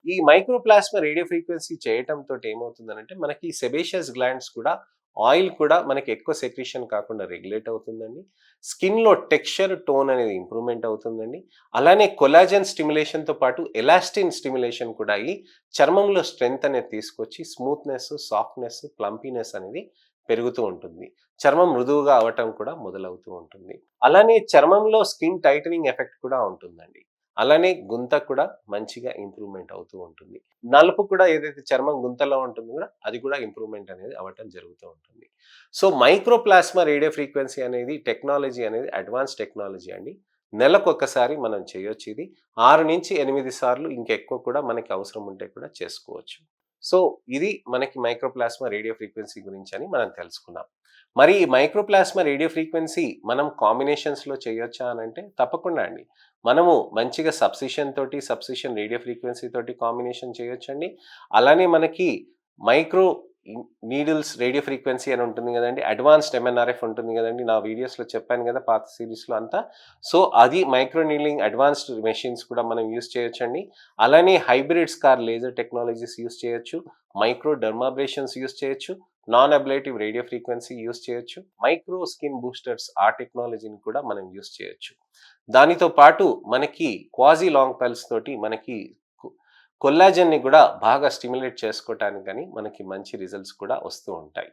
ఈ mycoplasma radio frequency చేయటంతో ఏమవుతుందనంటే మనకి సెబేషియస్ గ్లాండ్స్ కూడా ఆయిల్ కూడా మనకి ఎక్కువ సెక్రీషన్ కాకుండా రెగ్యులేట్ అవుతుందండి. స్కిన్‌లో టెక్స్చర్, టోన్ అనేది ఇంప్రూవ్‌మెంట్ అవుతుందండి. అలానే కొలాజన్ స్టిమ్యులేషన్‌తో పాటు ఎలాస్టిన్ స్టిమ్యులేషన్ కూడా అయ్యి చర్మంలో స్ట్రెంగ్త్ అనేది తీసుకొచ్చి స్మూత్‌నెస్, సాఫ్ట్‌నెస్, ప్లంపీనెస్ అనేది పెరుగుతూ ఉంటుంది. చర్మం మృదువుగా అవ్వటం కూడా మొదలవుతూ ఉంటుంది. అలానే చర్మంలో స్కిన్ టైటనింగ్ ఎఫెక్ట్ కూడా ఉంటుందండి. అలానే గుంత కూడా మంచిగా ఇంప్రూవ్‌మెంట్ అవుతూ ఉంటుంది. నలుపు కూడా ఏదైతే చర్మం గుంతలో ఉంటుందో కూడా అది కూడా ఇంప్రూవ్‌మెంట్ అనేది అవ్వటం జరుగుతూ ఉంటుంది. సో, మైక్రోప్లాస్మా రేడియో ఫ్రీక్వెన్సీ అనేది టెక్నాలజీ అనేది అడ్వాన్స్ టెక్నాలజీ అండి. నెలకొకసారి మనం చేయొచ్చు ఇది. 6-8 సార్లు ఇంకెక్కువ కూడా మనకి అవసరం ఉంటే కూడా చేసుకోవచ్చు. సో, ఇది మనకి మైక్రోప్లాస్మా రేడియో ఫ్రీక్వెన్సీ గురించని మనం తెలుసుకున్నాం. మరి ఈ మైక్రోప్లాస్మా రేడియో ఫ్రీక్వెన్సీ మనం కాంబినేషన్స్‌లో చేయొచ్చా అనంటే తప్పకుండా అండి. మనము మంచిగా సబ్సిషన్ రేడియో ఫ్రీక్వెన్సీ తోటి కాంబినేషన్ చేయొచ్చండి. అలానే మనకి మైక్రో నీడిల్స్ రేడియో ఫ్రీక్వెన్సీ అని ఉంటుంది గదండీ! అడ్వాన్స్డ్ ఎంఎన్ఆర్ఎఫ్ ఉంటుంది గదండీ! నా వీడియోస్‌లో చెప్పాను గదా! పాత సీరీస్‌లో అంతా. సో, అది మైక్రో నీడ్లింగ్ అడ్వాన్స్డ్ మెషిన్స్ కూడా మనం యూజ్ చేయొచ్చండి. అలానే hybrid scar laser technologies use చేయొచ్చు. మైక్రో డెర్మాబ్రేషన్స్ యూజ్ చేయొచ్చు. Non ablative radio frequency use చేయొచ్చు. మైక్రో స్కిన్ బూస్టర్స్ ఆ టెక్నాలజీని కూడా మనం యూజ్ చేయొచ్చు. దానితో పాటు మనకి క్వాజీ లాంగ్ పల్స్ తోటి మనకి కొ కొల్లాజెన్‌ని గూడా బాగా స్టిమ్యులేట్ చేసుకోవటానికి గాని మనకి మంచి రిజల్ట్స్ కూడా వస్తూ ఉంటాయి.